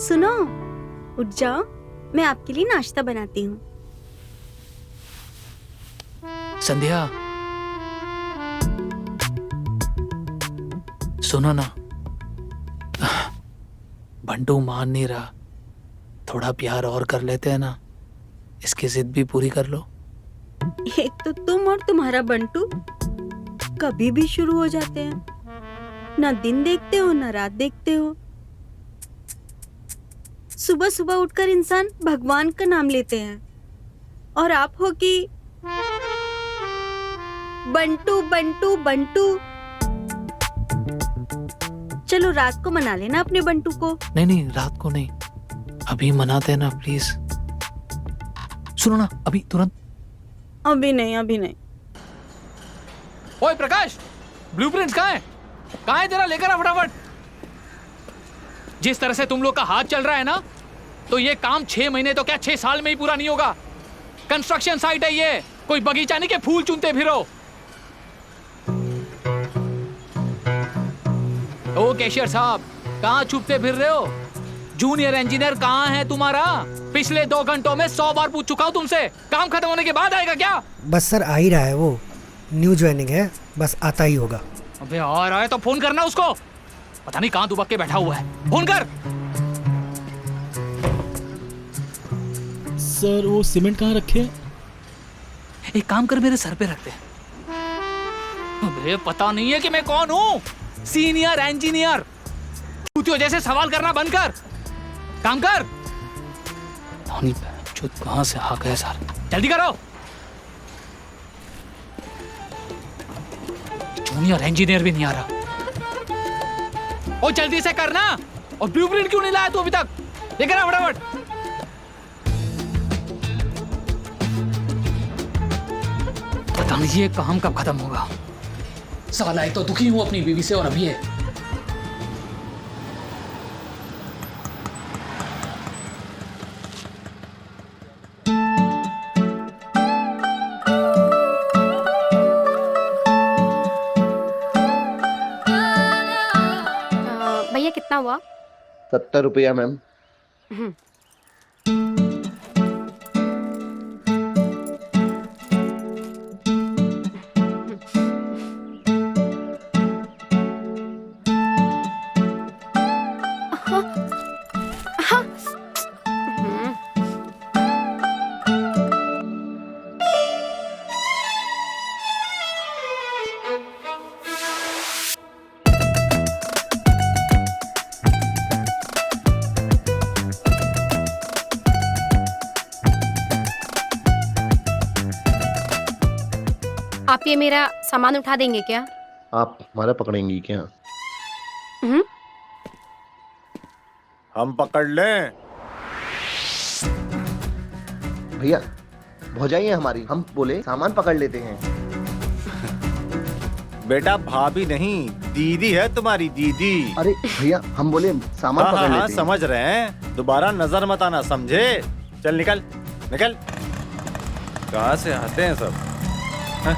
सुनो, उठ जाओ, मैं आपके लिए नाश्ता बनाती हूँ। संध्या, सुनो ना, बंटू मान नहीं रहा, थोड़ा प्यार और कर लेते हैं ना, इसकी जिद भी पूरी कर लो। एक तो तुम और तुम्हारा बंटू कभी भी शुरू हो जाते हैं, ना दिन देखते हो ना रात देखते हो। सुबह सुबह उठकर इंसान भगवान का नाम लेते हैं और आप हो कि बंटू बंटू बंटू। चलो रात को मना लेना अपने बंटू को। नहीं नहीं, रात को नहीं, अभी मनाते हैं ना प्लीज। सुनो ना, अभी तुरंत। अभी नहीं, अभी नहीं। ओए प्रकाश, ब्लूप्रिंट्स कहाँ है? कहाँ है तेरा? लेकर आ फटाफट। जिस तरह से तुम लोग का हाथ चल रहा है ना, तो ये काम 6 महीने तो क्या 6 साल में ही पूरा नहीं होगा। कंस्ट्रक्शन साइट है ये, कोई बगीचा नहीं के फूल चुनते फिरो। ओ कैशियर साहब, कहाँ छुपते फिर रहे हो? जूनियर इंजीनियर कहाँ है तुम्हारा? पिछले 2 घंटों में 100 बार पूछ चुका हूँ तुमसे। काम खत्म होने के बाद आएगा क्या? बस सर आ ही रहा है, वो न्यू ज्वाइनिंग है, बस आता ही होगा। अबे आ रहा है तो फोन करना उसको। पता नहीं कहाँ दुबक के बैठा हुआ है, फोन कर। सर वो सीमेंट कहाँ रखे? एक काम कर, मेरे सर पे रख दे। अबे पता नहीं है कि मैं कौन हूँ? Senior engineer. चूतियों जैसे सवाल करना बंद कर, काम कर। कहाँ से आ गए सर? जल्दी करो। जूनियर इंजीनियर भी नहीं आ रहा। ओ जल्दी से करना। और ब्लूप्रिंट क्यों नहीं लाया तू अभी तक? लेकर आ फटाफट। पता नहीं ये काम कब खत्म होगा। साला एक तो दुखी हूं अपनी बीवी से, और अभी है। भैया कितना हुआ? 70 रुपया मैम। आप ये मेरा सामान उठा देंगे क्या? आप हमारा पकड़ेंगी क्या? हम पकड़ लें? भैया भौजाई है हमारी, हम बोले सामान पकड़ लेते हैं। बेटा भाभी नहीं, दीदी है तुम्हारी, दीदी। अरे भैया हम बोले सामान हाँ पकड़ हाँ लेते हाँ, हैं। समझ रहे हैं, दोबारा नजर मत आना, समझे? चल निकल निकल। कहाँ से आते हैं सब? हाँ?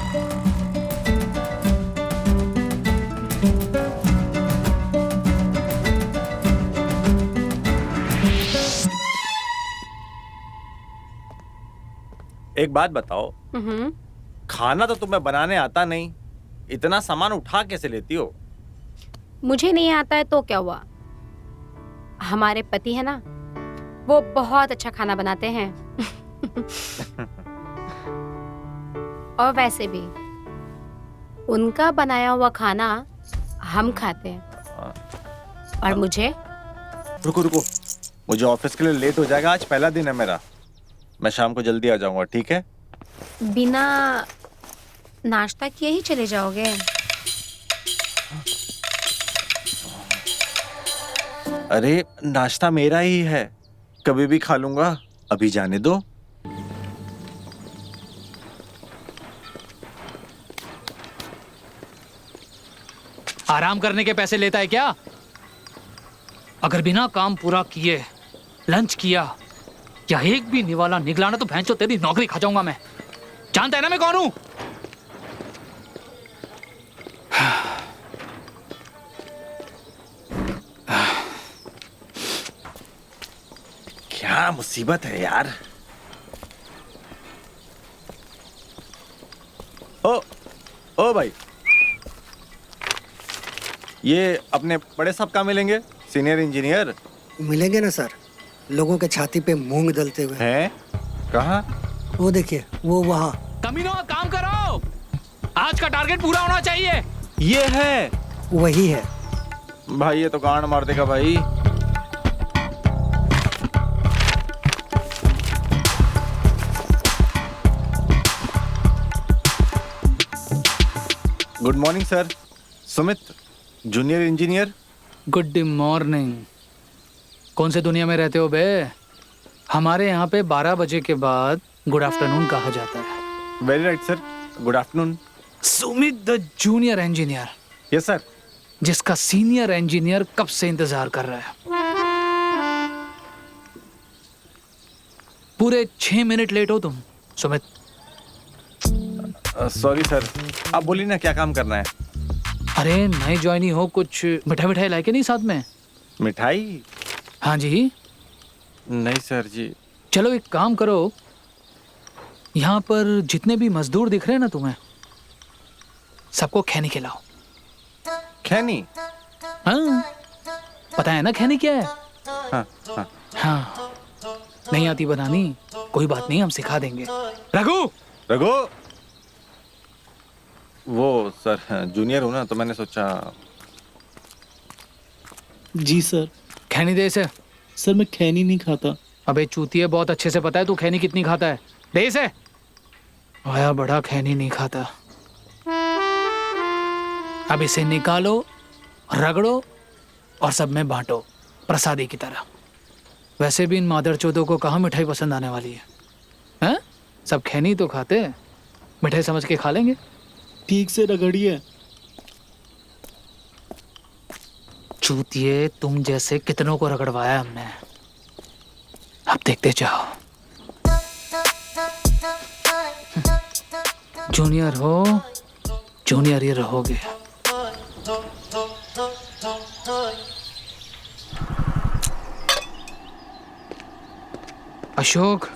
एक बात बताओ, खाना तो तुम्हें बनाने आता नहीं, इतना सामान उठा कैसे लेती हो? मुझे नहीं आता है तो क्या हुआ? हमारे पति है ना, वो बहुत अच्छा खाना बनाते हैं। और वैसे भी उनका बनाया हुआ खाना हम खाते हैं। और मुझे रुको रुको, मुझे ऑफिस के लिए लेट हो जाएगा, आज पहला दिन है मेरा। मैं शाम को जल्दी आ जाऊंगा, ठीक है? बिना नाश्ता किए ही चले जाओगे? अरे नाश्ता मेरा ही है, कभी भी खा लूंगा, अभी जाने दो। आराम करने के पैसे लेता है क्या? अगर बिना काम पूरा किए लंच किया या एक भी निवाला निगलाना तो भैंचो तेरी नौकरी खा जाऊंगा मैं। जानता है ना मैं कौन हूं? क्या मुसीबत है यार। ओ ओ भाई, ये अपने बड़े साहब कहाँ मिलेंगे? सीनियर इंजीनियर मिलेंगे ना सर, लोगों के छाती पे मूंग दलते हुए। हैं? कहाँ? वो देखिए, वो वहाँ। कमीनो काम करो, आज का टारगेट पूरा होना चाहिए। ये है वही है। भाई, ये तो गांड मार देगा भाई। Good morning sir. Sumit, junior engineer. Good morning. कौन से दुनिया में रहते हो बे? हमारे यहाँ पे 12 बजे के बाद गुड आफ्टरनून कहा जाता है। Very right sir, good afternoon. Sumit the junior engineer, yes sir. जिसका सीनियर इंजीनियर कब से इंतजार कर रहा है। पूरे 6 मिनट लेट हो तुम सुमित। सॉरी सर, आप बोलिए ना क्या काम करना है? अरे नए ज्वाइनी हो, कुछ मिठाई मिठाई लाए के नहीं साथ में? मिठाई? हाँ जी। नहीं सर जी। चलो एक काम करो, यहाँ पर जितने भी मजदूर दिख रहे हैं ना तुम्हें, सबको खैनी खिलाओ। खैनी? हाँ, पता है ना खैनी क्या है? हाँ हाँ। हाँ, नहीं आती बनानी? कोई बात नहीं, हम सिखा देंगे। रघु, रघु, वो सर जूनियर हूँ ना, तो मैंने सोचा। जी सर। खैनी दे इसे। सर मैं खैनी नहीं खाता। अबे चूतिए, बहुत अच्छे से पता है तू खैनी कितनी खाता है। दे इसे। आया बड़ा खैनी नहीं खाता। अब इसे निकालो, रगड़ो और सब में बांटो प्रसादी की तरह। वैसे भी इन मादर चौधों को कहाँ मिठाई पसंद आने वाली है? हैं? सब खैनी तो खाते हैं, मिठाई समझ के खा लेंगे। ठीक से रगड़िए। चूतिए, तुम जैसे कितनों को रगड़वाया हमने, अब देखते जाओ। जूनियर हो, जूनियर ही रहोगे। अशोक,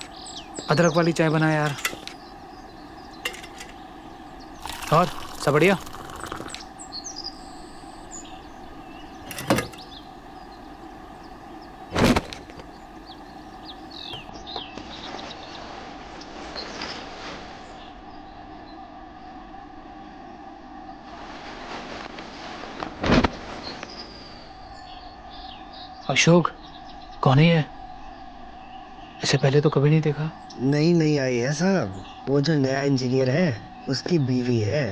अदरक वाली चाय बना यार। और सब बढ़िया? अशोक, कौन है ये? इसे पहले तो कभी नहीं देखा। नई नई आई है साहब, वो जो नया इंजीनियर है उसकी बीवी है।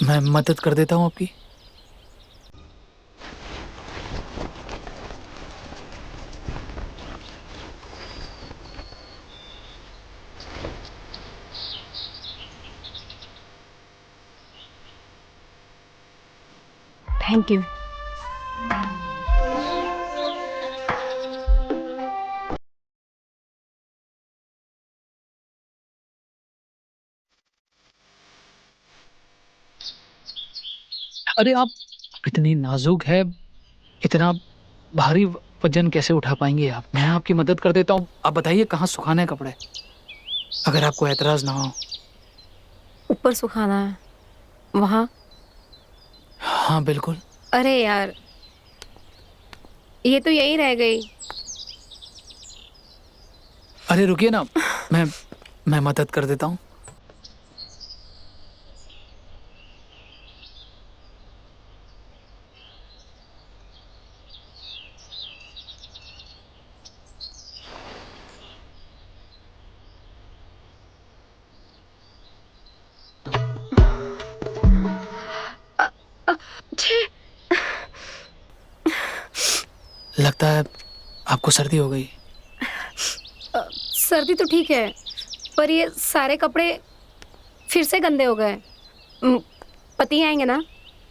मैं मदद कर देता हूँ आपकी। Thank you. अरे आप इतनी नाजुक है, इतना भारी वजन कैसे उठा पाएंगे आप? मैं आपकी मदद कर देता हूँ। आप बताइए कहाँ सुखाने हैं कपड़े, अगर आपको एतराज ना हो। ऊपर सुखाना है, वहाँ? हाँ बिल्कुल। अरे यार, ये तो यहीं रह गई। अरे रुकिए ना, मैं मदद कर देता हूँ। लगता है आपको सर्दी हो गई। सर्दी तो ठीक है, पर ये सारे कपड़े फिर से गंदे हो गए। पति आएंगे ना,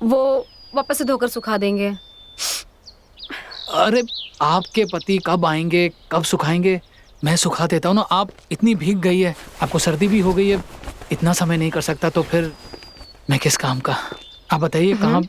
वो वापस से धोकर सुखा देंगे। अरे आपके पति कब आएंगे, कब सुखाएंगे? मैं सुखा देता हूँ ना। आप इतनी भीग गई है, आपको सर्दी भी हो गई है, इतना समय नहीं कर सकता तो फिर मैं किस काम का? आप बताइए कहाँ?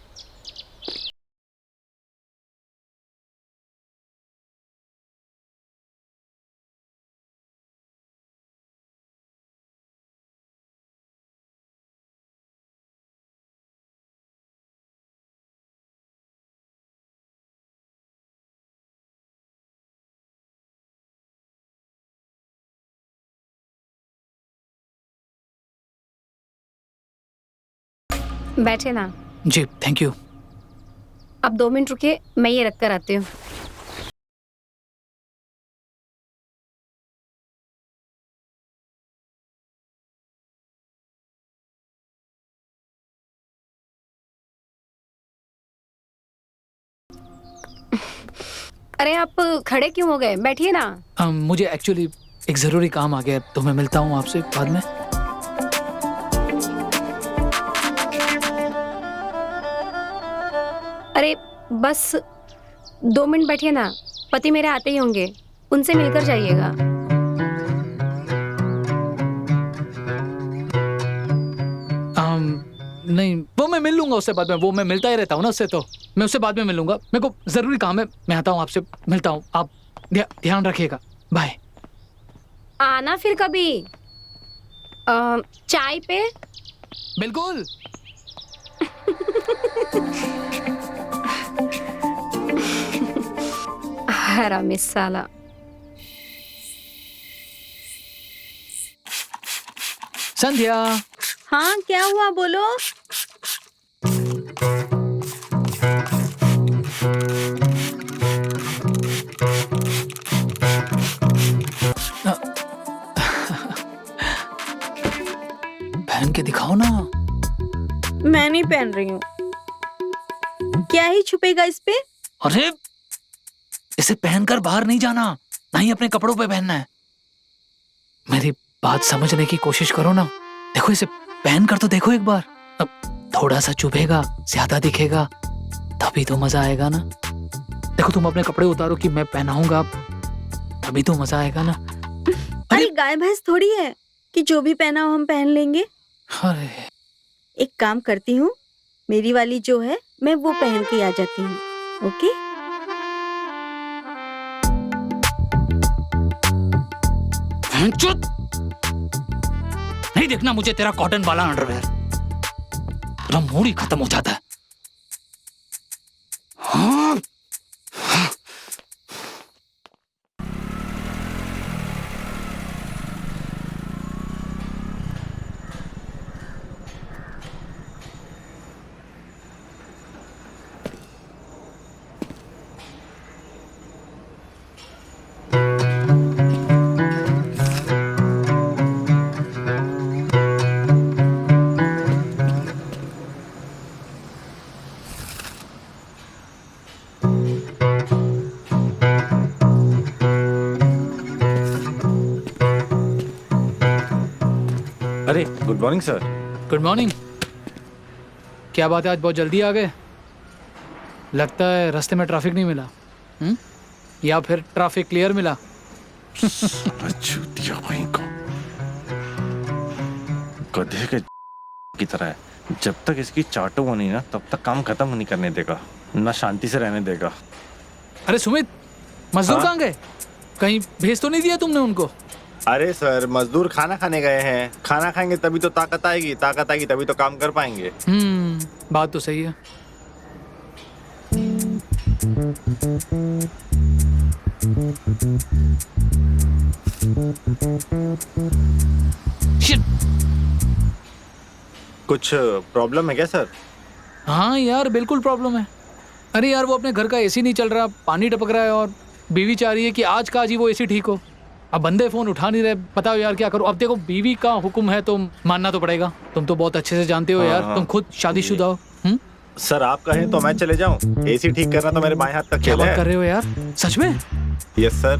बैठे ना। जी थैंक यू। अब 2 मिनट रुकिए, मैं ये रख कर आती हूँ। अरे आप खड़े क्यों हो गए? बैठिए ना। मुझे एक्चुअली एक ज़रूरी काम आ गया, तो मैं मिलता हूँ आपसे बाद में। अरे बस 2 मिनट बैठिए ना, पति मेरे आते ही होंगे, उनसे मिलकर जाइएगा। नहीं, वो मैं मिल लूंगा उससे बाद में, वो मैं मिलता ही रहता हूँ ना उससे, तो मैं उससे बाद में मिल लूंगा। मेरे को ज़रूरी काम है, मैं आता हूँ, आपसे मिलता हूँ। आप ध्यान रखिएगा, बाय। आना फिर कभी। चाय पे? बिल्कुल। हरामी साला। संध्या। हाँ क्या हुआ, बोलो। पहन के दिखाओ ना। मैं नहीं पहन रही हूँ। क्या ही छुपेगा इस पे? अरे इसे पहनकर बाहर नहीं जाना, ना ही अपने कपड़ों पे पहनना है। मेरी बात समझने की कोशिश करो ना। देखो इसे पहनकर तो देखो एक बार। अब थोड़ा सा चुभेगा, ज्यादा दिखेगा, तभी तो मजा आएगा ना। देखो तुम अपने कपड़े उतारो कि मैं पहनाऊंगा, तभी तो मजा आएगा ना। अरे गाय भैंस थोड़ी है कि जो भी पहना हो हम पहन लेंगे। अरे एक काम करती हूँ, मेरी वाली जो है मैं वो पहन के आ जाती हूँ। ओके? चुप! नहीं देखना मुझे तेरा कॉटन वाला अंडरवेयर, तेरा मूड ही खत्म हो जाता है। हाँ। अरे good morning sir. Good morning. क्या बात है, आज बहुत जल्दी आ गए? लगता है रास्ते में ट्रैफिक नहीं मिला, या फिर ट्रैफिक क्लियर मिला। चूतिया भाई को गधे के की तरह है। जब तक इसकी चाटो बनी ना, तब तक काम खत्म नहीं करने देगा, ना शांति से रहने देगा। अरे सुमित, मजदूर हाँ? कहाँ गए? कहीं भेज तो नहीं दिया तुमने उनको? अरे सर, मजदूर खाना खाने गए हैं। खाना खाएंगे तभी तो ताकत आएगी, ताकत आएगी तभी तो काम कर पाएंगे। बात तो सही है। Shit! कुछ प्रॉब्लम है क्या सर? हाँ यार बिल्कुल प्रॉब्लम है। अरे यार वो अपने घर का एसी नहीं चल रहा, पानी टपक रहा है, और बीवी चाह रही है कि आज का आज ही वो एसी ठीक हो। अब बंदे फोन उठा नहीं रहे, बताओ यार क्या करूं। अब देखो बीवी का हुक्म है तो मानना तो पड़ेगा। तुम तो बहुत अच्छे से जानते हो यार, तुम खुद शादीशुदा हो। सर आप कहें तो मैं चले जाऊं। एसी ठीक करना तो मेरे बाएं हाथ तक क्या खेल बात है। कर रहे हो यार, सच में? Yes sir.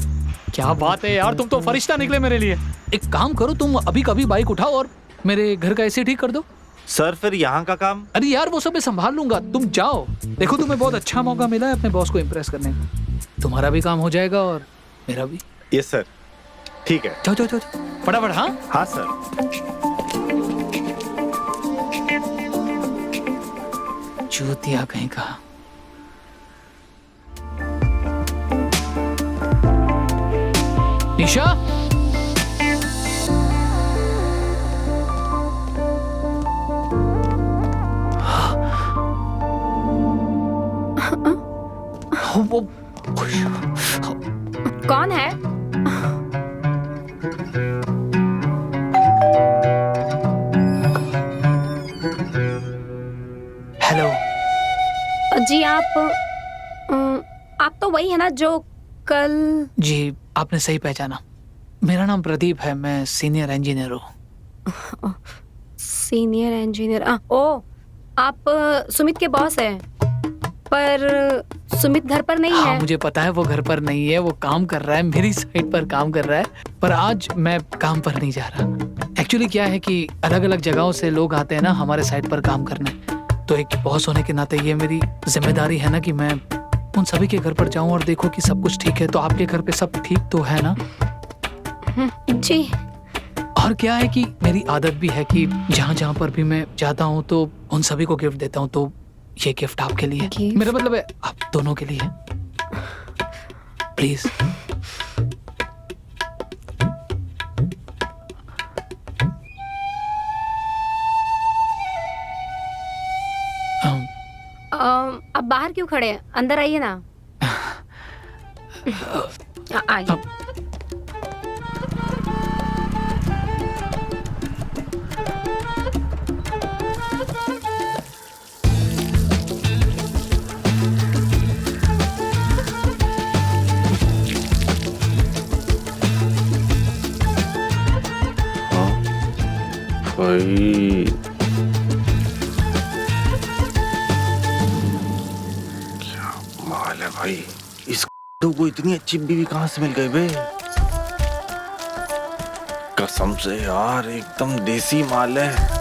क्या बात है यार, तुम तो फरिश्ता निकले मेरे लिए। एक काम करो, तुम अभी कभी बाइक उठाओ और मेरे घर का एसी ठीक कर दो। सर फिर यहाँ का काम? अरे यार वो सब मैं संभाल लूंगा, तुम जाओ। देखो तुम्हें बहुत अच्छा मौका मिला है अपने बॉस को इम्प्रेस करने का। तुम्हारा भी काम हो जाएगा और मेरा भी। यस सर, ठीक है। जाओ जाओ जाओ जाओ, फटाफट। हाँ हाँ सर। चूतिया कहीं का। निशा, वो कौन है? हेलो। जी आप तो वही है ना जो कल। जी आपने सही पहचाना, मेरा नाम प्रदीप है, मैं सीनियर इंजीनियर हूँ। Senior engineer. ओ, आप सुमित के बॉस हैं। पर सुमित घर पर नहीं हाँ है। मुझे पता है वो घर पर नहीं है, वो काम कर रहा है, मेरी साइट पर काम कर रहा है। पर आज मैं काम पर नहीं जा रहा। एक्चुअली क्या है कि अलग अलग जगहों से लोग आते हैं ना हमारे साइट पर काम करने, तो एक बॉस होने के नाते ये मेरी जिम्मेदारी है ना कि मैं उन सभी के घर पर जाऊं और देखो कि सब कुछ ठीक है। तो आपके घर पे सब ठीक तो है ना? जी। और क्या है कि मेरी आदत भी है कि जहाँ जहाँ पर भी मैं जाता हूँ तो उन सभी को गिफ्ट देता हूँ। तो ये गिफ्ट आपके लिए, Gift? मेरा मतलब है आप दोनों के लिए। प्लीज। आप बाहर क्यों खड़े हैं? अंदर आइए ना। आइए। भाई क्या माल है भाई, इस को इतनी अच्छी बीवी कहाँ से मिल गई बे? कसम से यार एकदम देसी माल है।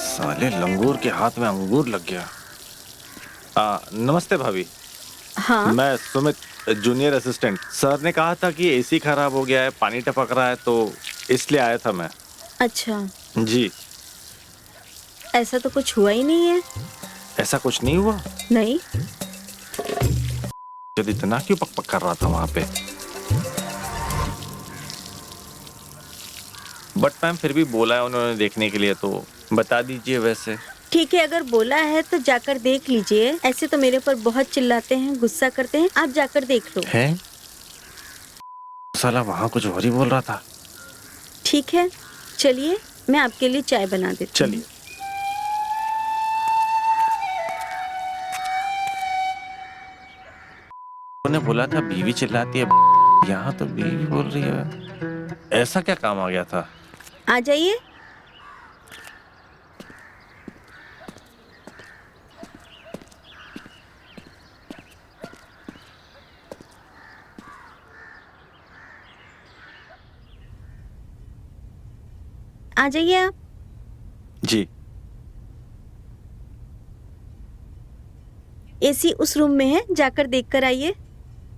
साले लंगूर के हाथ में अंगूर लग गया। नमस्ते भाभी। हाँ मैं सुमित, जूनियर असिस्टेंट। सर ने कहा था कि एसी खराब हो गया है, पानी टपक रहा है, तो इसलिए आया था मैं। अच्छा, जी। ऐसा तो कुछ हुआ ही नहीं है। ऐसा कुछ नहीं हुआ? नहीं। जब इतना क्यों पक कर रहा था वहां पे? बट मैम फिर भी बोला है उन्होंने देखने के लिए, तो बता दीजिए। वैसे ठीक है, अगर बोला है तो जाकर देख लीजिए। ऐसे तो मेरे पर बहुत चिल्लाते हैं, गुस्सा करते हैं, आप जाकर देख लो। है साला वहां कुछ और ही बोल रहा था। ठीक है, चलिए मैं आपके लिए चाय बना देती हूँ। चलिए। उन्होंने बोला था बीवी चिल्लाती है, यहाँ तो बीवी बोल रही है। ऐसा क्या काम आ गया था? आ जाइए। आ जाइए आप। जी। एसी उस रूम में है, जाकर देख कर आइए।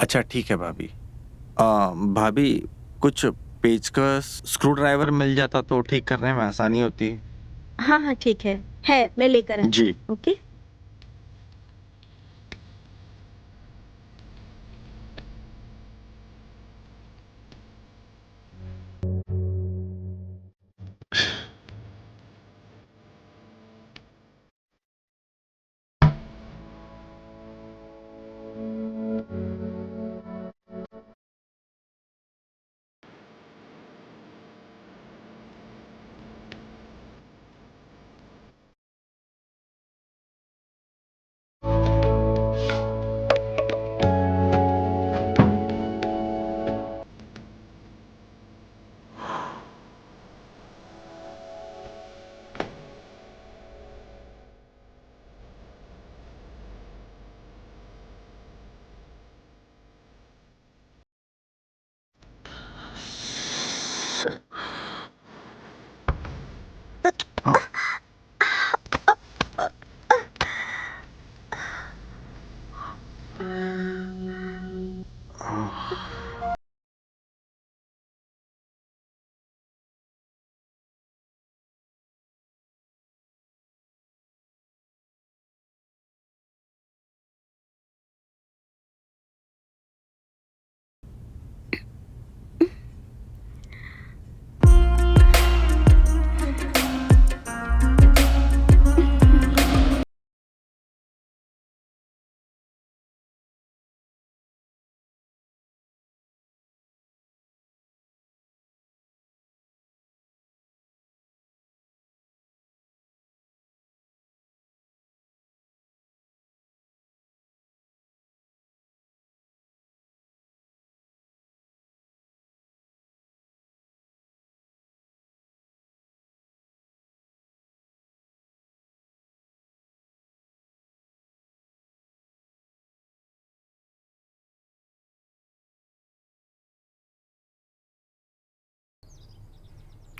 अच्छा ठीक है भाभी। भाभी कुछ पेचकस स्क्रू ड्राइवर मिल जाता तो ठीक करने में आसानी होती। हाँ हाँ ठीक है मैं लेकर आती जी। हूँ। ओके।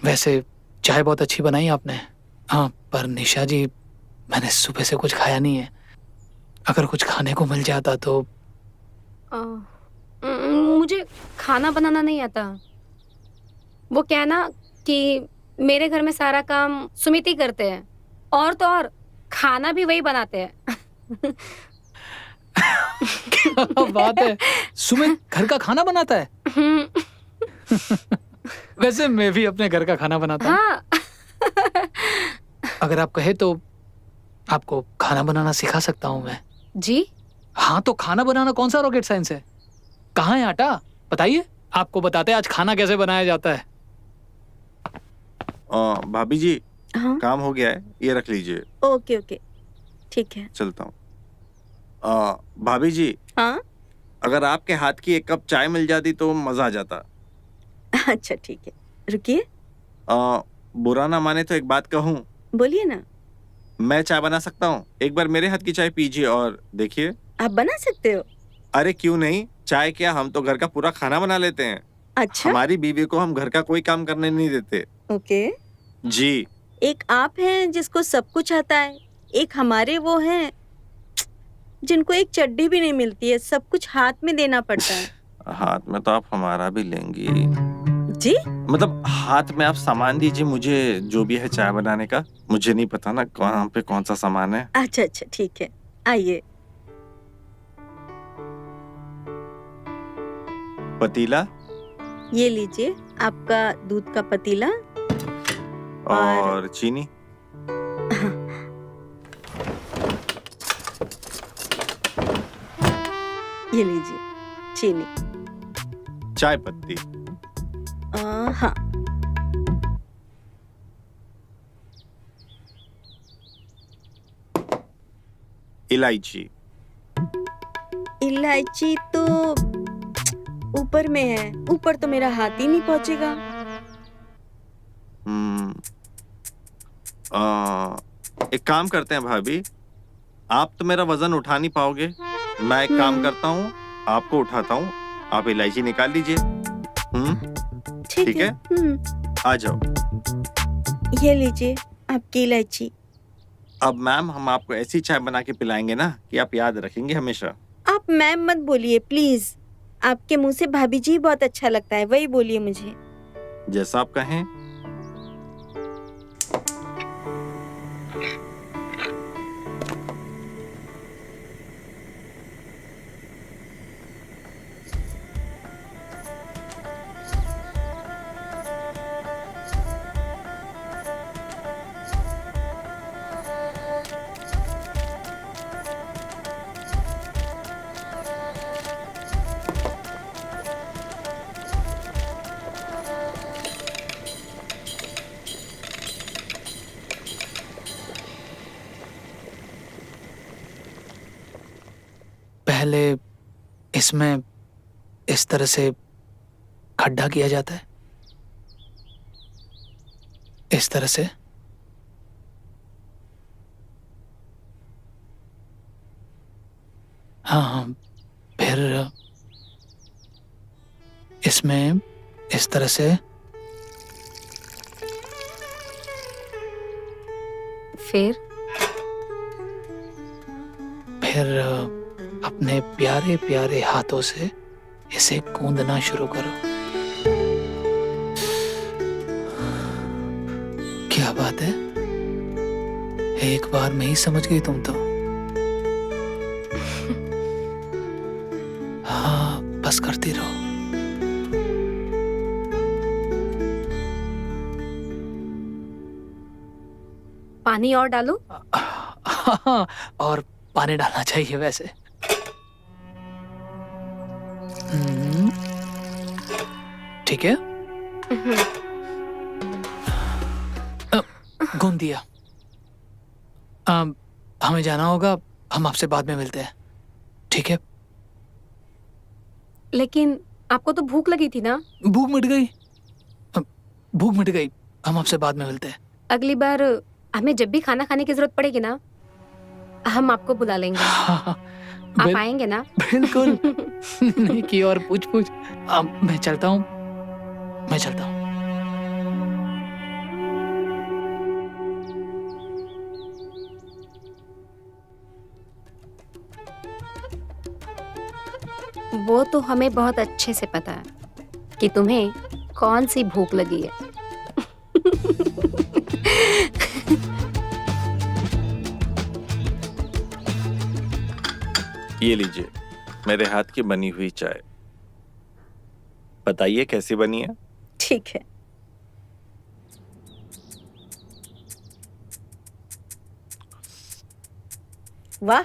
वैसे चाय बहुत अच्छी बनाई आपने। हाँ, पर निशा जी, मैंने सुबह से कुछ खाया नहीं है। अगर कुछ खाने को मिल जाता तो। मुझे खाना बनाना नहीं आता। वो क्या है ना कि मेरे घर में सारा काम सुमित ही करते हैं, और तो और खाना भी वही बनाते हैं। क्या बात है, सुमित घर का खाना बनाता है? वैसे मैं भी अपने घर का खाना बनाता हूँ। हाँ। अगर आप कहे तो आपको खाना बनाना सिखा सकता हूँ मैं। जी? हाँ, तो खाना बनाना कौन सा रॉकेट साइंस है? कहाँ है आटा, बताइए, आपको बताते हैं आज खाना कैसे बनाया जाता है। भाभी जी, हाँ काम हो गया है, ये रख लीजिए। ओके ओके ठीक है। चलता हूँ। भाभी जी, हाँ अगर आपके हाथ की एक कप चाय मिल जाती तो मजा आ जाता। अच्छा ठीक है, रुकिए, बुरा ना माने तो एक बात कहूँ, बोलिए ना। मैं चाय बना सकता हूँ। एक बार मेरे हाथ की चाय पीजिए और देखिए। आप बना सकते हो? अरे क्यों नहीं, चाय क्या, हम तो घर का पूरा खाना बना लेते हैं। अच्छा हमारी बीवी को हम घर का कोई काम करने नहीं देते। ओके। जी। एक आप हैं जिसको सब कुछ आता है, एक हमारे वो हैं जिनको एक चड्डी भी नहीं मिलती है, सब कुछ हाथ में देना पड़ता है। हाथ में तो आप हमारा भी लेंगी। जी? मतलब हाथ में आप सामान दीजिए मुझे, जो भी है चाय बनाने का। मुझे नहीं पता ना कहाँ पे कौन सा सामान है। अच्छा अच्छा ठीक है, आइए। पतीला ये लीजिए आपका दूध का पतीला। और चीनी। ये लीजिए चीनी। चाय पत्ती। हाँ इलायची। इलायची तो ऊपर में है, ऊपर तो मेरा हाथ ही नहीं पहुंचेगा। एक काम करते हैं भाभी, आप तो मेरा वजन उठा नहीं पाओगे, मैं एक काम करता हूँ, आपको उठाता हूँ, आप इलायची निकाल लीजिए। ठीक है? आ जाओ। ये लीजिए आपकी इलायची। अब मैम, हम आपको ऐसी चाय बना के पिलाएंगे ना कि आप याद रखेंगे हमेशा। आप मैम मत बोलिए प्लीज, आपके मुंह से भाभी जी बहुत अच्छा लगता है, वही बोलिए मुझे। जैसा आप कहें। पहले इसमें इस तरह से खड्डा किया जाता है, इस तरह से। हाँ, फिर इसमें इस तरह से। फिर अपने प्यारे प्यारे हाथों से इसे गूंदना शुरू करो। क्या बात है, एक बार में ही समझ गई तुम तो। हाँ, बस करती रहो। पानी और डालो? हाँ, और पानी डालना चाहिए वैसे। ठीक है, गूंद दिया। हमें जाना होगा, हम आपसे बाद में मिलते हैं, ठीक है? लेकिन आपको तो भूख लगी थी ना? भूख मिट गई, भूख मिट गई, हम आपसे बाद में मिलते हैं। अगली बार हमें जब भी खाना खाने की जरूरत पड़ेगी ना, हम आपको बुला लेंगे। आप आएंगे ना? बिल्कुल। नहीं की और पूछ। मैं चलता हूँ। वो तो हमें बहुत अच्छे से पता है कि तुम्हें कौन सी भूख लगी है। ये लीजिए मेरे हाथ की बनी हुई चाय। बताइए कैसी बनी है? ठीक है। वाह,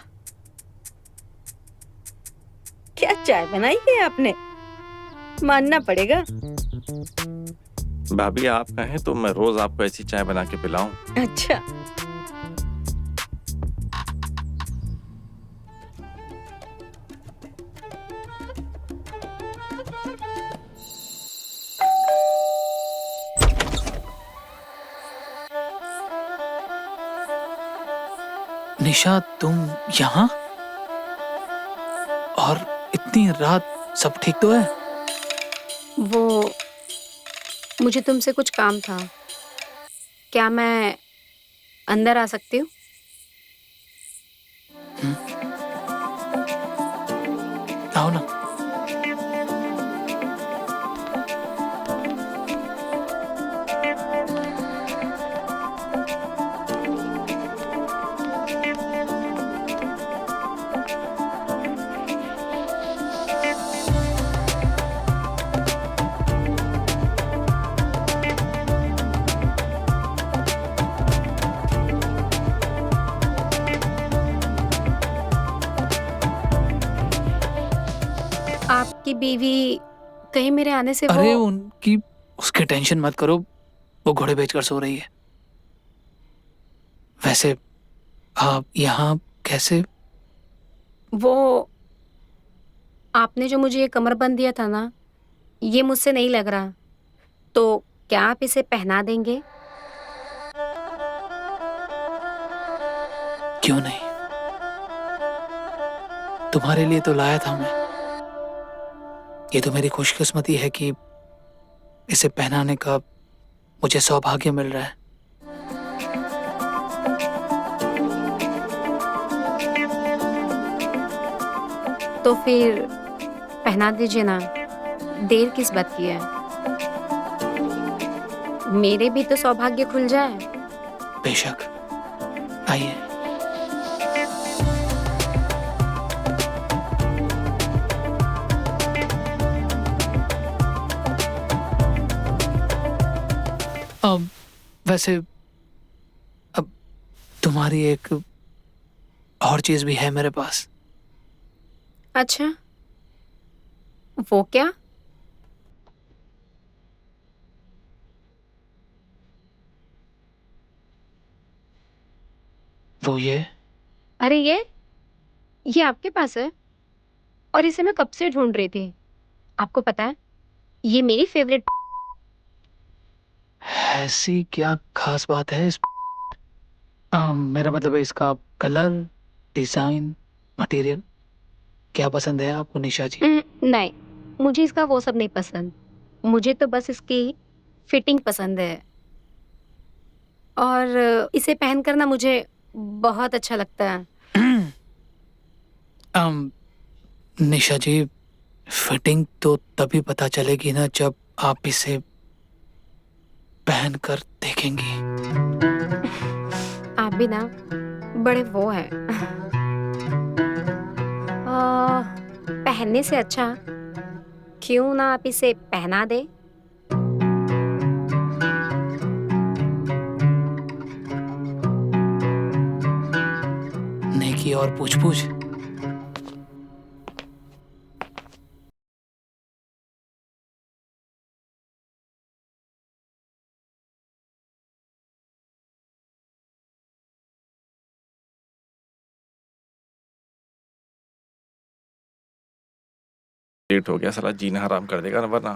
क्या चाय बनाई है आपने, मानना पड़ेगा। भाभी आप कहें तो मैं रोज आपको ऐसी चाय बना के पिलाऊं। अच्छा, निशा तुम यहाँ? और इतनी रात, सब ठीक तो है? वो मुझे तुमसे कुछ काम था, क्या मैं अंदर आ सकती हूँ? आओ ना। आपकी बीवी कहीं मेरे आने से अरे वो उनकी उसकी टेंशन मत करो, वो घोड़े बेचकर सो रही है। वैसे आप यहाँ कैसे? वो आपने जो मुझे ये कमरबंद दिया था ना, ये मुझसे नहीं लग रहा, तो क्या आप इसे पहना देंगे? क्यों नहीं, तुम्हारे लिए तो लाया था मैं। ये तो मेरी खुशकिस्मती है कि इसे पहनाने का मुझे सौभाग्य मिल रहा है। तो फिर पहना दीजिए ना, देर किस बात की है? मेरे भी तो सौभाग्य खुल जाए। बेशक, आइए। अब वैसे अब तुम्हारी एक और चीज भी है मेरे पास। अच्छा, वो क्या? वो ये अरे ये आपके पास है और इसे मैं कब से ढूंढ रही थी। आपको पता है, ये मेरी फेवरेट। ऐसी क्या खास बात है इस मेरा मतलब है इसका कलर, डिजाइन, मटेरियल क्या पसंद है आपको निशा जी? नहीं, मुझे इसका वो सब नहीं पसंद। मुझे तो बस इसकी फिटिंग पसंद है और इसे पहन कर ना मुझे बहुत अच्छा लगता है। निशा जी, फिटिंग तो तभी पता चलेगी ना जब आप इसे पहन कर देखेंगी। आप भी ना बड़े वो हैं। पहनने से अच्छा क्यों ना आप इसे पहना दे। नेकी और पूछ-पूछ। लेट हो गया, साला जीना हराम कर देगा ना वरना।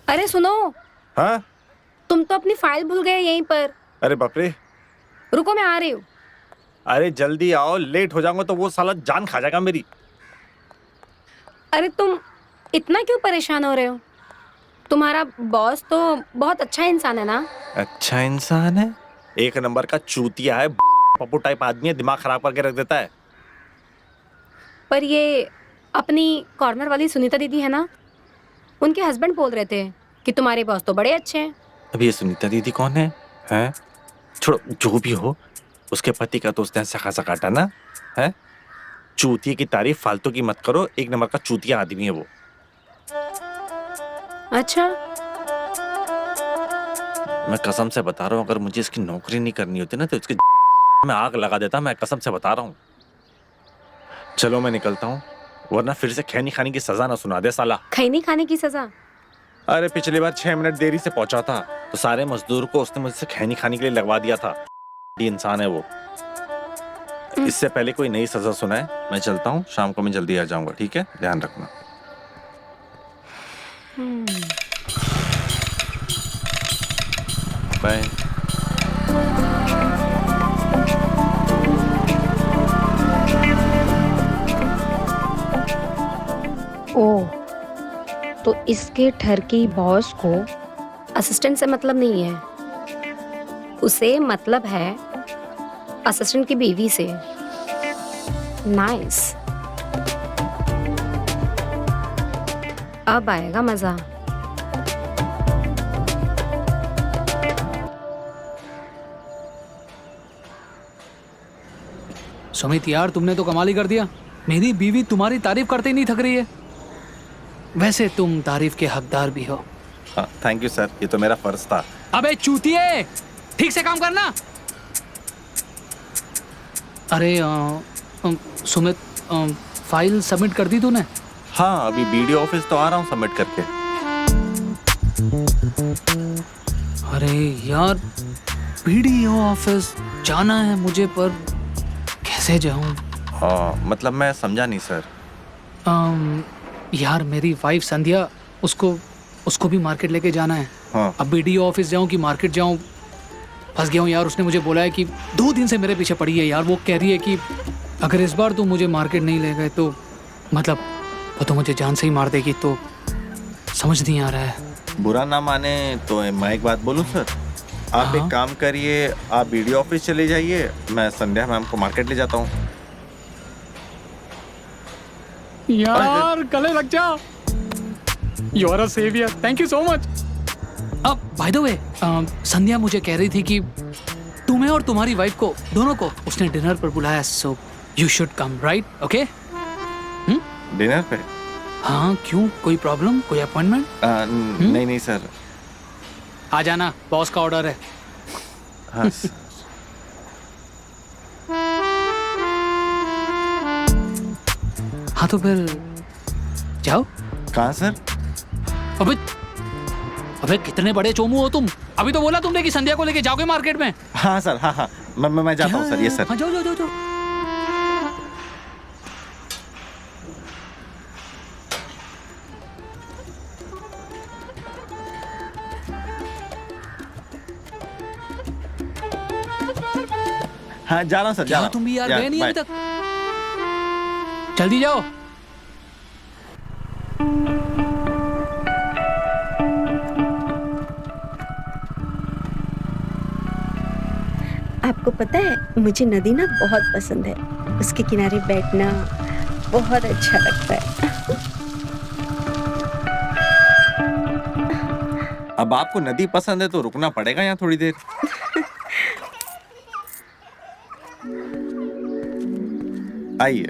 अरे सुनो, हाँ? तुम तो अपनी फाइल भूल गए यहीं पर। अरे बाप रे, रुको मैं आ रही हूँ। अरे जल्दी आओ, लेट हो जाऊंगा तो वो साला जान खा जाएगा मेरी। अरे तुम इतना क्यों परेशान हो रहे हो? तुम्हारा बॉस तो बहुत अच्छा इंसान है ना? अच्छा इंसान है? एक नंबर का चूतिया है, पप्पू टाइप आदमी है, दिमाग खराब करके रख देता है। पर ये अपनी कॉर्नर वाली सुनीता दीदी है ना, उनके हस्बैंड बोल रहे थे कि तुम्हारे बॉस तो बड़े अच्छे हैं। अब ये सुनीता दीदी कौन है? हैं? छोड़ो, जो भी हो, उसके पति का तो उसने ऐसा खासा काटा ना, है? चूतिया की तारीफ फालतू की मत करो, एक नंबर का चूतिया आदमी है वो। अच्छा, मैं कसम से बता रहा हूँ, अगर मुझे इसकी नौकरी नहीं करनी होती ना तो इसकी मैं आग लगा देता, मैं कसम से बता रहा हूँ। चलो मैं निकलता हूँ, वरना फिर से खैनी खाने की सजा ना सुना दे साला। खैनी खाने की सजा? अरे पिछली बार 6 मिनट देरी से पहुंचा था तो सारे मजदूर को उसने मुझसे खैनी खाने के लिए लगवा दिया था। ये इंसान है वो। इससे पहले कोई नई सजा सुनाए। मैं चलता हूँ, शाम को मैं जल्दी आ जाऊंगा, ठीक है? ध्यान रखना। बाय। ओह, तो इसके ठरकी बॉस को असिस्टेंट से मतलब नहीं है, उसे मतलब है असिस्टेंट की बीवी से। नाइस, अब आएगा मजा। सुमित यार, तुमने तो कमाल ही कर दिया। मेरी बीवी तुम्हारी तारीफ करते ही नहीं थक रही है। वैसे तुम तारीफ के हकदार भी हो। थैंक यू सर, ये तो मेरा फर्ज था। अबे चूतिए, ठीक से काम करना। अरे सुमित, फाइल सबमिट कर दी तूने? हाँ, अभी बीडीओ ऑफिस तो आ रहा हूँ सबमिट करके। अरे यार, बीडीओ ऑफिस जाना है मुझे, पर कैसे जाऊँ? मतलब मैं समझा नहीं सर। यार मेरी वाइफ संध्या, उसको भी मार्केट लेके जाना है। हाँ। अब बीडीओ ऑफिस जाऊँ कि मार्केट जाऊँ, फंस गया हूँ यार। उसने मुझे बोला है कि 2 दिन से मेरे पीछे पड़ी है यार। वो कह रही है कि अगर इस बार तू मुझे मार्केट नहीं ले गए तो मतलब वो तो मुझे जान से ही मार देगी। तो समझ नहीं आ रहा है। बुरा ना माने तो मैं एक बात बोलूं सर? आप हाँ? एक काम करिए, आप बीडीओ ऑफिस चले जाइए, मैं संध्या मैम को मार्केट ले जाता हूँ। यार गले लग जा। You are a saviour, thank you so much. अब बाय द वे, संध्या मुझे कह रही थी कि तुम्हें और तुम्हारी वाइफ को दोनों को उसने डिनर पर बुलाया, so you should come, right? Okay? Dinner पे? हाँ, क्यों? कोई प्रॉब्लम, कोई अपॉइंटमेंट? नहीं नहीं सर। आ जाना, बॉस का ऑर्डर है। हाँ सर। हाँ तो फिर जाओ। कहाँ सर? अबे कितने बड़े चोमू हो तुम। अभी तो बोला तुमने कि संध्या को लेके जाओगे मार्केट में। हाँ सर, हाँ मैं जाता हूँ सर। ये सर। हाँ, जाओ जाओ जाओ जाओ। हाँ जा रहा हूँ सर, जा रहा क्या हूँ। तुम भी यार गए नहीं बाय। अभी तक? जल्दी जाओ। आपको पता है, मुझे नदी ना बहुत पसंद है। उसके किनारे बैठना बहुत अच्छा लगता है। अब आपको नदी पसंद है तो रुकना पड़ेगा यहाँ थोड़ी देर। आइए।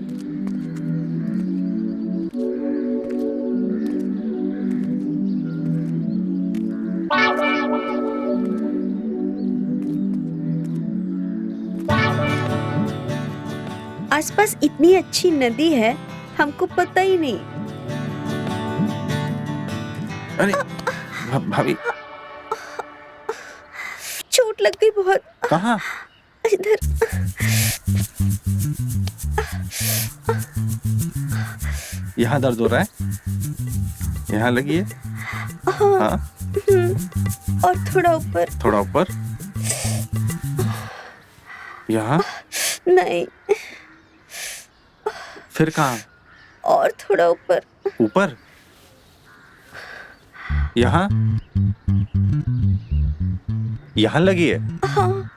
आसपास इतनी अच्छी नदी है, हमको पता ही नहीं। अरे भाभी, चोट लग गई बहुत। कहाँ? इधर। यहाँ दर्द हो रहा है? यहाँ लगी है? हाँ। और थोड़ा ऊपर। थोड़ा ऊपर? यहाँ? नहीं। फिर कहाँ? और थोड़ा ऊपर। ऊपर? यहाँ? यहाँ लगी है? हाँ।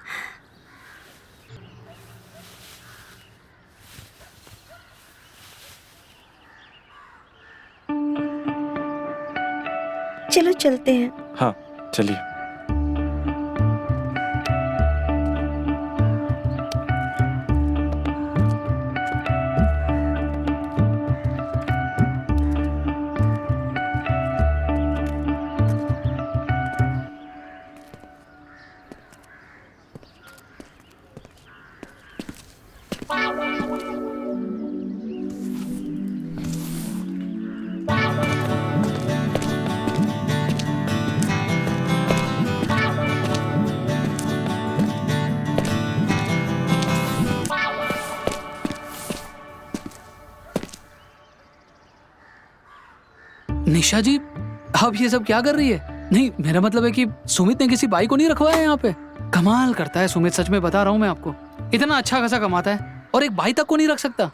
चलो चलते हैं। हाँ चलिए। निशा जी, आप ये सब क्या कर रही है? नहीं, मेरा मतलब है कि सुमित ने किसी बाई को नहीं रखवाया यहाँ पे। कमाल करता है सुमित, सच में बता रहा हूँ मैं आपको। इतना अच्छा खासा कमाता है और एक बाई तक को नहीं रख सकता।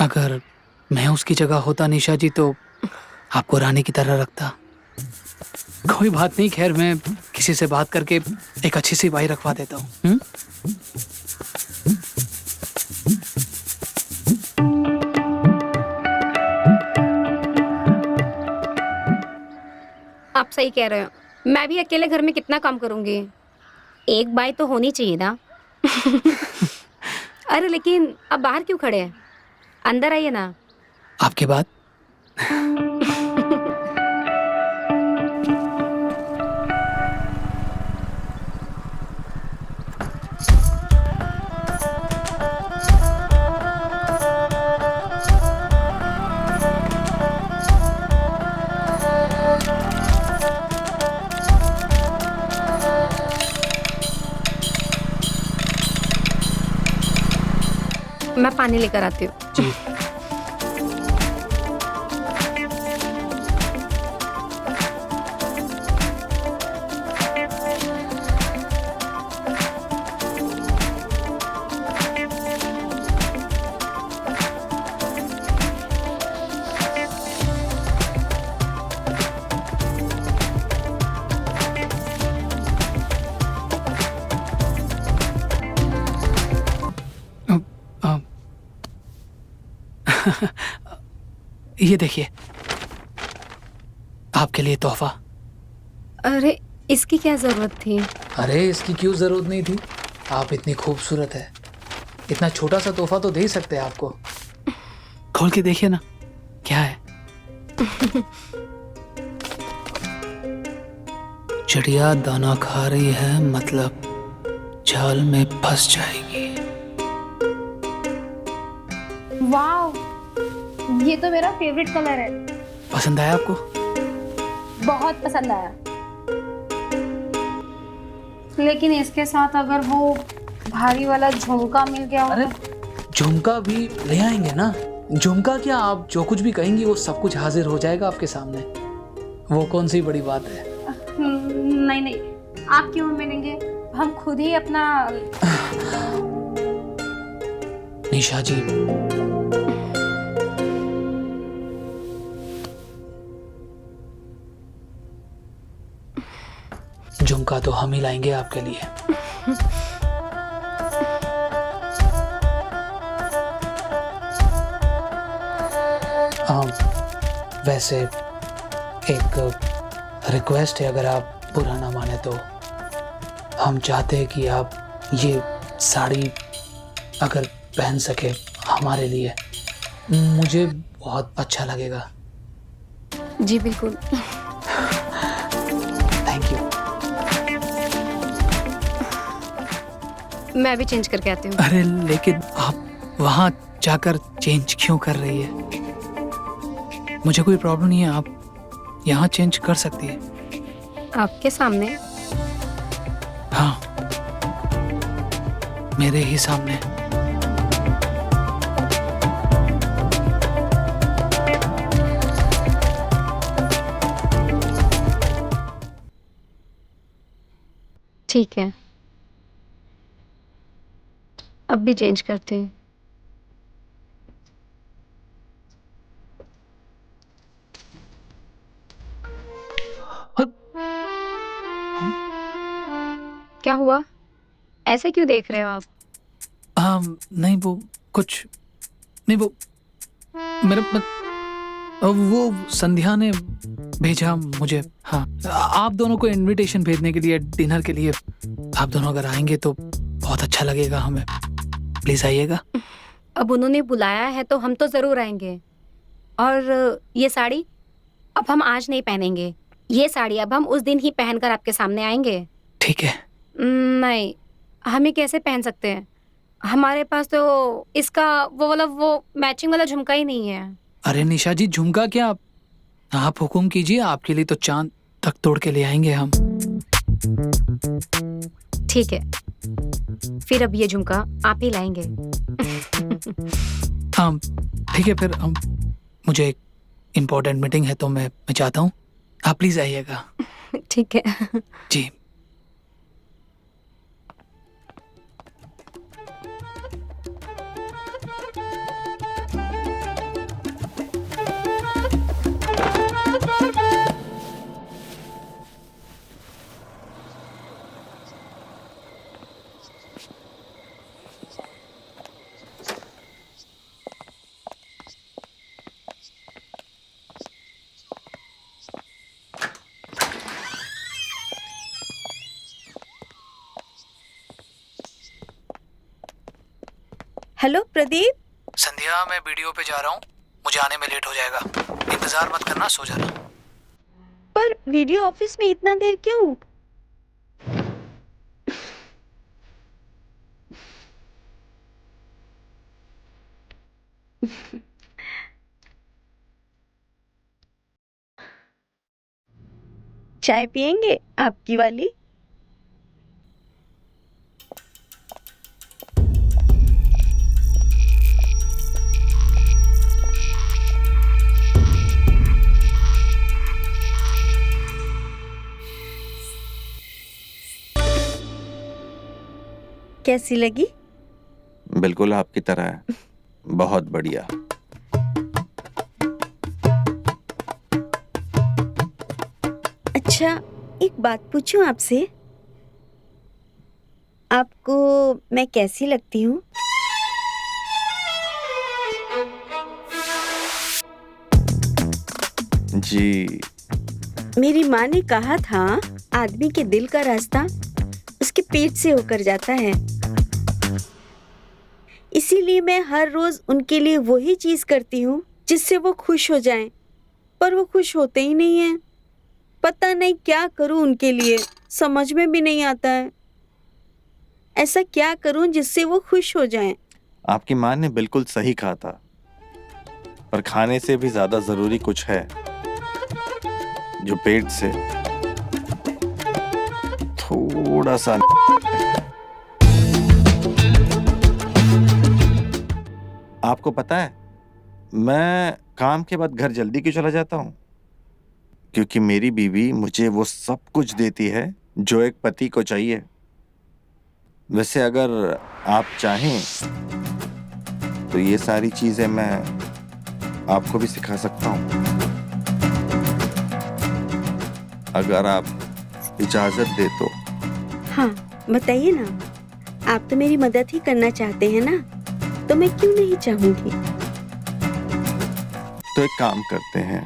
अगर मैं उसकी जगह होता निशा जी तो आपको रानी की तरह रखता। कोई बात नहीं, खैर मैं किसी से बात करके एक अच्छी सी बाई रखवा देता हूँ। आप सही कह रहे हो, मैं भी अकेले घर में कितना काम करूंगी। एक बाई तो होनी चाहिए ना। अरे लेकिन अब बाहर क्यों खड़े हैं? अंदर आइए ना। आपके बाद मैं पानी लेकर आती हूँ। जी। ये देखिए, आपके लिए तोहफा। अरे इसकी क्या जरूरत थी? अरे इसकी क्यों जरूरत नहीं थी? आप इतनी खूबसूरत है, इतना छोटा सा तोहफा तो दे ही सकते हैं आपको। खोल के देखिए ना, क्या है? चिड़िया दाना खा रही है, मतलब जाल में फंस जाएगी। वाह, ये तो मेरा फेवरेट कलर है। पसंद आया आपको? बहुत पसंद आया। लेकिन इसके साथ अगर वो भारी वाला झुमका मिल गया हो। अरे झुमका भी ले आएंगे ना। झुमका क्या, आप जो कुछ भी कहेंगी वो सब कुछ हाजिर हो जाएगा आपके सामने। वो कौन सी बड़ी बात है? नहीं नहीं, आप क्यों मिलेंगे, हम खुद ही अपना। निशा जी, झुमका तो हम ही लाएंगे आपके लिए। वैसे एक रिक्वेस्ट है, अगर आप बुरा ना माने तो। हम चाहते हैं कि आप ये साड़ी अगर पहन सके हमारे लिए, मुझे बहुत अच्छा लगेगा। जी बिल्कुल। Thank you. मैं भी चेंज करके आती हूँ। अरे लेकिन आप वहाँ जाकर चेंज क्यों कर रही है? मुझे कोई प्रॉब्लम नहीं है, आप यहाँ चेंज कर सकती है। आपके सामने? हाँ, मेरे ही सामने। ठीक है, अब भी चेंज करती हूँ। क्या हुआ, ऐसे क्यों देख रहे हो आप? नहीं वो कुछ नहीं, वो मेरा वो संध्या ने भेजा मुझे। हाँ, आप दोनों को इनविटेशन भेजने के लिए, डिनर के लिए। आप दोनों अगर आएंगे तो बहुत अच्छा लगेगा हमें। प्लीज आइएगा। अब उन्होंने बुलाया है तो हम तो जरूर आएंगे। और ये साड़ी अब हम आज नहीं पहनेंगे। ये साड़ी अब हम उस दिन ही पहनकर आपके सामने आएंगे। ठीक है। नहीं, हम ये कैसे पहन सकते हैं? हमारे पास तो इसका वो मैचिंग वाला झुमका ही नहीं है। अरे निशा जी, झुमका क्या, आप हुक्म कीजिए, आपके लिए तो चांद तक तोड़ के ले आएंगे हम। ठीक है, फिर अब ये झुमका आप ही लाएंगे। हाँ ठीक है, फिर हम, मुझे एक इम्पोर्टेंट मीटिंग है तो मैं चाहता हूँ आप प्लीज आइएगा। ठीक है जी। हेलो प्रदीप। संध्या, मैं वीडियो पे जा रहा हूँ, मुझे आने में लेट हो जाएगा। इंतजार मत करना, सो जाना। पर वीडियो ऑफिस में इतना देर क्यों? चाय पियेंगे आपकी वाली? कैसी लगी? बिल्कुल आपकी तरह है, बहुत बढ़िया। अच्छा, एक बात पूछूं आपसे? आपको मैं कैसी लगती हूँ? जी। मेरी माँ ने कहा था, आदमी के दिल का रास्ता उसके पेट से होकर जाता है। इसीलिए मैं हर रोज उनके लिए वही चीज करती हूँ जिससे वो खुश हो जाएं। पर वो खुश होते ही नहीं हैं। पता नहीं क्या करूँ उनके लिए, समझ में भी नहीं आता है। ऐसा क्या करूँ जिससे वो खुश हो जाएं? आपकी माँ ने बिल्कुल सही कहा था, पर खाने से भी ज्यादा जरूरी कुछ है जो पेट से थोड़ा सा। आपको पता है, मैं काम के बाद घर जल्दी क्यों चला जाता हूँ? क्योंकि मेरी बीवी मुझे वो सब कुछ देती है जो एक पति को चाहिए। वैसे अगर आप चाहें तो ये सारी चीजें मैं आपको भी सिखा सकता हूँ, अगर आप इजाजत दे तो। हाँ बताइए ना, आप तो मेरी मदद ही करना चाहते हैं ना, तो मैं क्यों नहीं चाहूंगी। तो एक काम करते हैं,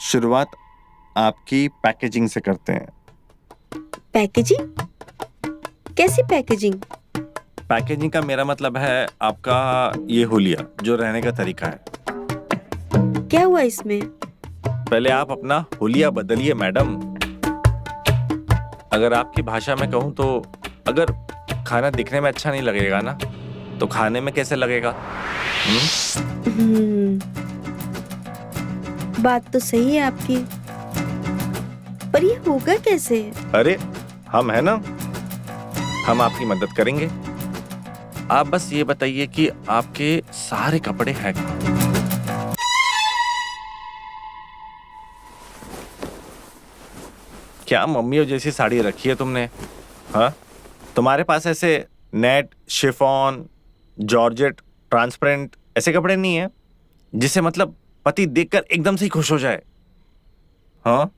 शुरुआत आपकी पैकेजिंग से करते हैं। पैकेजिंग? कैसी पैकेजिंग? पैकेजिंग का मेरा मतलब है आपका ये हुलिया जो रहने का तरीका है। क्या हुआ इसमें? पहले आप अपना हुलिया बदलिए मैडम। अगर आपकी भाषा में कहूँ तो, अगर खाना दिखने में अच्छा नहीं लगेगा ना, तो खाने में कैसे लगेगा? बात तो सही है आपकी, पर ये होगा कैसे? अरे हम है ना, हम आपकी मदद करेंगे। आप बस ये बताइए कि आपके सारे कपड़े हैं कहाँ? क्या मम्मियों जैसी साड़ी रखी है तुमने? हाँ, तुम्हारे पास ऐसे नेट, शिफॉन, जॉर्जेट, ट्रांसपेरेंट ऐसे कपड़े नहीं है जिसे मतलब पति देखकर एकदम से ही खुश हो जाए? हाँ,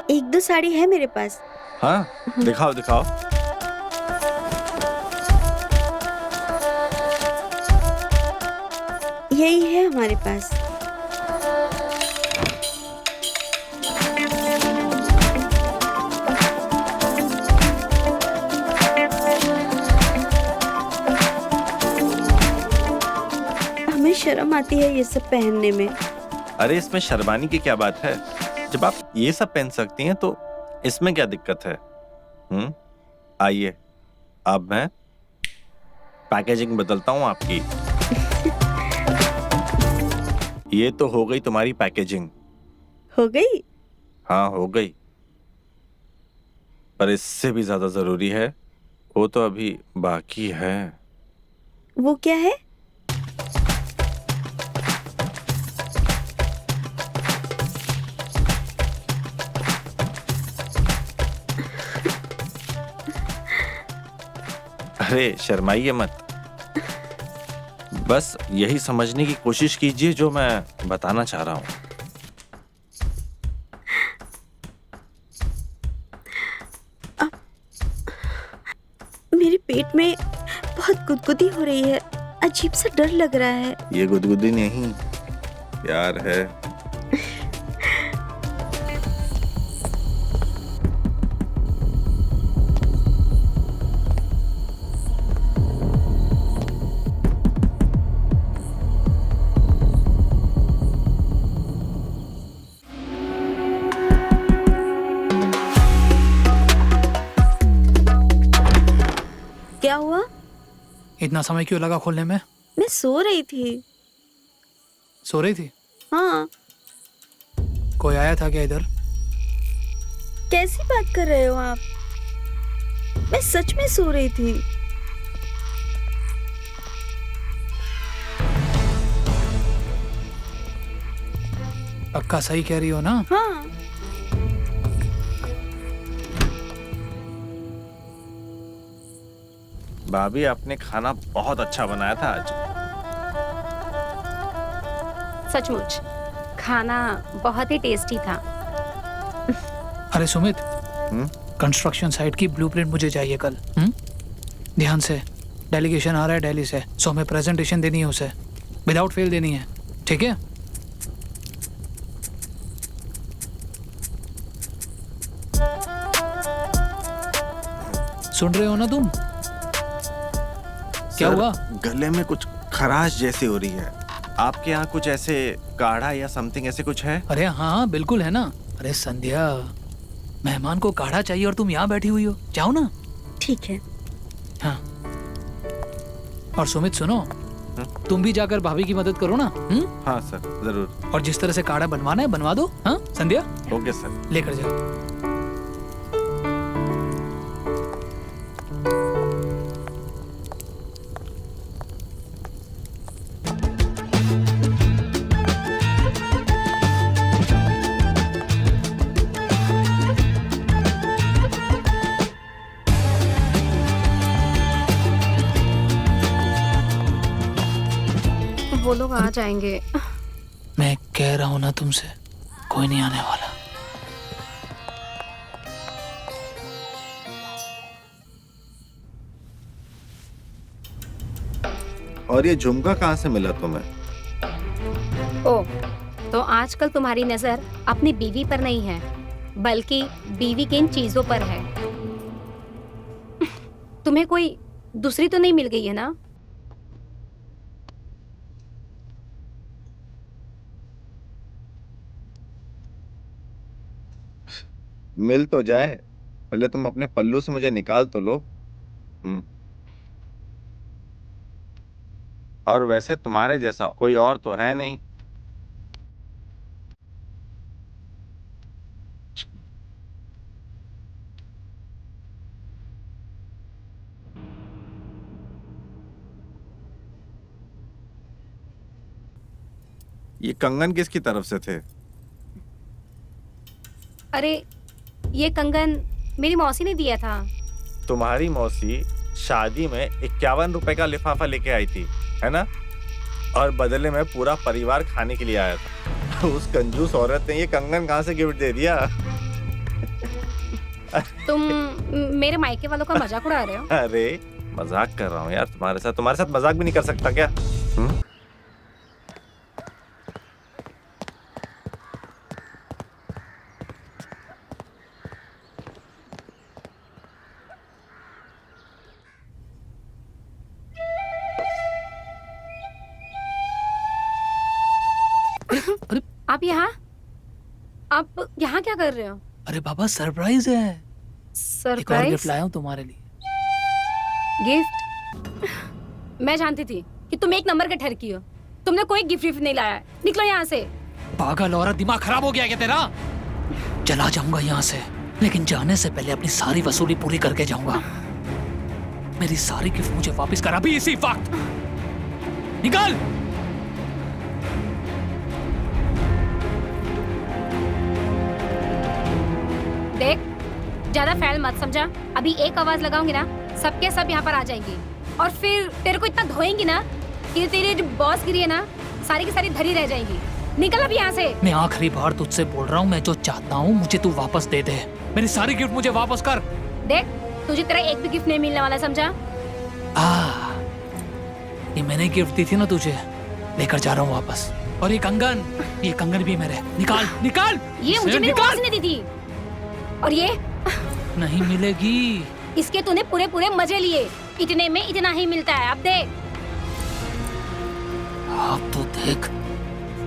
एक दो साड़ी है मेरे पास। हाँ दिखाओ दिखाओ। यही है हमारे पास। हमें शर्म आती है ये सब पहनने में। अरे इसमें शर्माने की क्या बात है? जब आप ये सब पहन सकती हैं तो इसमें क्या दिक्कत है? आइए, अब मैं पैकेजिंग बदलता हूँ आपकी। ये तो हो गई तुम्हारी पैकेजिंग। हो गई? हाँ, हो गई। पर इससे भी ज्यादा जरूरी है, वो तो अभी बाकी है। वो क्या है? अरे शर्माइए मत, बस यही समझने की कोशिश कीजिए जो मैं बताना चाह रहा हूँ। मेरे पेट में बहुत गुदगुदी हो रही है, अजीब सा डर लग रहा है। ये गुदगुदी नहीं, प्यार है। क्या हुआ? इतना समय क्यों लगा खोलने में? मैं सो रही थी। सो रही थी? हाँ। कोई आया था क्या इधर? कैसी बात कर रहे हो आप? मैं सच में सो रही थी। पक्का सही कह रही हो ना? हाँ। भाभी, आपने खाना बहुत अच्छा बनाया था आज। सचमुच खाना बहुत ही टेस्टी था। अरे सुमित, कंस्ट्रक्शन साइट की ब्लूप्रिंट मुझे चाहिए कल। ध्यान से, डेलीगेशन आ रहा है दिल्ली से, सो हमें प्रेजेंटेशन देनी है उसे, विदाउट फेल देनी है, ठीक है? सुन रहे हो ना तुम? क्या सर, हुआ? गले में कुछ खराश जैसी हो रही है। आपके यहाँ कुछ ऐसे काढ़ा या समथिंग ऐसे कुछ है? अरे हाँ बिल्कुल है ना। अरे संध्या, मेहमान को काढ़ा चाहिए और तुम यहाँ बैठी हुई हो, जाओ ना। ठीक है। हाँ, और सुमित सुनो, तुम भी जाकर भाभी की मदद करो ना। हाँ सर, जरूर। और जिस तरह से काढ़ा बनवाना है बनवा दो। हाँ संध्या, ओके सर। लेकर जाओ। वो लोग आ जाएंगे। मैं कह रहा हूँ ना तुमसे, कोई नहीं आने वाला। और ये झुमका कहाँ से मिला तुम्हें? ओह, तो आजकल तुम्हारी नजर अपनी बीवी पर नहीं है, बल्कि बीवी की इन चीजों पर है। तुम्हें कोई दूसरी तो नहीं मिल गई है ना? मिल तो जाए, पहले तुम अपने पल्लू से मुझे निकाल तो लो। और वैसे तुम्हारे जैसा कोई और तो है नहीं। ये कंगन किसकी तरफ से थे? अरे ये कंगन मेरी मौसी ने दिया था। तुम्हारी मौसी शादी में 51 रुपए का लिफाफा लेके आई थी, है ना? और बदले में पूरा परिवार खाने के लिए आया था। उस कंजूस औरत ने ये कंगन कहाँ से गिफ्ट दे दिया? तुम मेरे मायके वालों का मजाक उड़ा रहे हो? अरे मजाक कर रहा हूँ यार, तुम्हारे साथ मजाक भी नहीं कर सकता क्या? अरे आप यहाँ क्या कर रहे हो? अरे बाबा सरप्राइज है, एक और गिफ्ट सरप्राइज लाया हूँ तुम्हारे लिए। गिफ्ट? मैं जानती थी कि तुम एक नंबर के ठरकी हो। तुमने कोई गिफ्ट नहीं लाया। निकलो यहाँ से। पागल औरत, दिमाग खराब हो गया क्या तेरा? चला जाऊंगा यहाँ से, लेकिन जाने से पहले अपनी सारी वसूली पूरी करके जाऊंगा। मेरी सारी गिफ्ट मुझे वापस कर अभी इसी वक्त। निकल। देख, ज्यादा फैल मत समझा। अभी एक आवाज लगाऊंगी ना, सबके सब यहाँ पर आ जाएंगी और फिर तेरे को इतना धोएंगी ना कि तेरी जो बॉस गिरी है ना, सारी की सारी धरी रह जाएगी। निकल अब यहाँ से। मैं आखिरी बार तुझसे बोल रहा हूँ, मैं जो चाहता हूँ मुझे तू वापस दे दे। मेरी सारी गिफ्ट मुझे वापस कर। देख, तुझे तेरा एक भी गिफ्ट नहीं मिलने वाला, समझा? ये मैंने गिफ्ट दी थी ना तुझे, लेकर जा रहा हूँ वापस। और ये कंगन भी मेरे। निकाल निकाल। ये मुझे मेरी बॉस ने दी थी और ये नहीं मिलेगी। इसके तूने पूरे पूरे मजे लिए। इतने में इतना ही मिलता है। अब देख। अब तो देख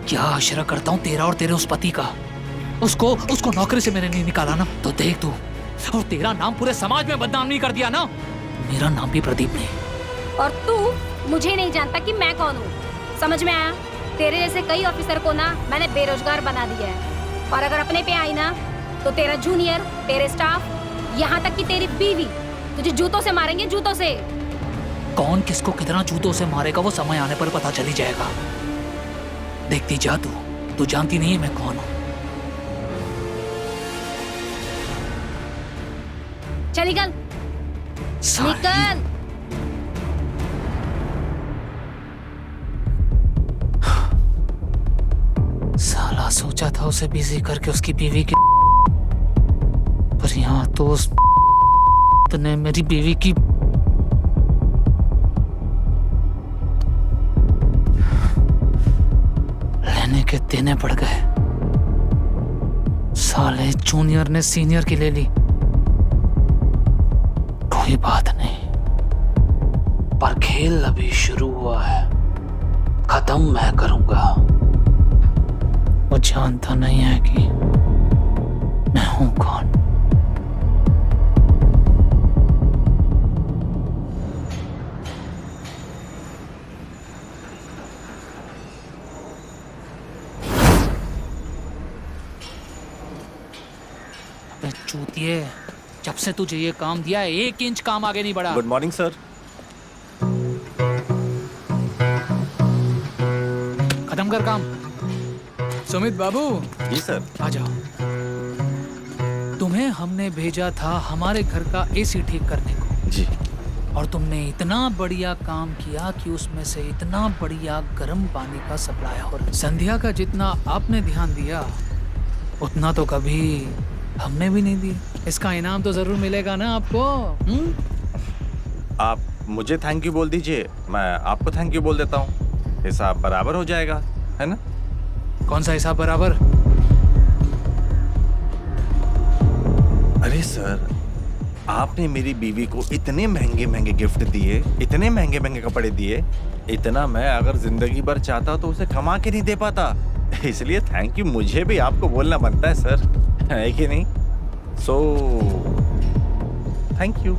क्या आशरा करता हूँ तेरा और तेरे उस पति का। उसको नौकरी से मैंने नहीं निकाला ना, तो देख तू। और तेरा नाम पूरे समाज में बदनाम नहीं कर दिया ना। मेरा नाम भी प्रदीप नहीं। और तू मुझे नहीं जानता कि मैं कौन हूँ, समझ में आया? तेरे जैसे कई ऑफिसर को ना मैंने बेरोजगार बना दिया है। और अगर अपने पे आई ना, तो तेरा जूनियर, तेरे स्टाफ, यहाँ तक कि तेरी बीवी तुझे जूतों से मारेंगे, जूतों से। कौन किसको कितना जूतों से मारेगा वो समय आने पर पता चली जाएगा। देखती जा तू जानती नहीं है मैं कौन हूँ। चल निकल, निकल। साला सोचा था उसे बिजी करके उसकी बीवी के, पर यहाँ तो उस ने मेरी बीवी की लेने के देने पड़ गए। साले जूनियर ने सीनियर की ले ली। कोई बात नहीं, पर खेल अभी शुरू हुआ है, खत्म मैं करूंगा। वो जानता नहीं है कि मैं हूं कौन। अबे चूतिए, जब से तुझे ये काम दिया है 1 इंच काम आगे नहीं बढ़ा। Good morning sir. खत्म कर काम। सुमित बाबू। जी सर। आ जाओ। तुम्हें हमने भेजा था हमारे घर का एसी ठीक करने को। जी। और तुमने इतना बढ़िया काम किया कि उसमें से इतना बढ़िया गर्म पानी का सप्लाई हो रहा। संध्या का जितना आपने ध्यान दिया उतना तो कभी हमने भी नहीं दिया। इसका इनाम तो जरूर मिलेगा ना आपको। आप मुझे थैंक यू बोल दीजिए, मैं आपको थैंक यू बोल देता हूँ। हिसाब बराबर हो जाएगा, है ना? कौन सा हिसाब बराबर? अरे सर, आपने मेरी बीवी को इतने महंगे महंगे गिफ्ट दिए, इतने महंगे महंगे कपड़े दिए, इतना मैं अगर जिंदगी भर चाहता तो उसे कमा के नहीं दे पाता। इसलिए थैंक यू मुझे भी आपको बोलना बनता है सर, है कि नहीं? So thank you.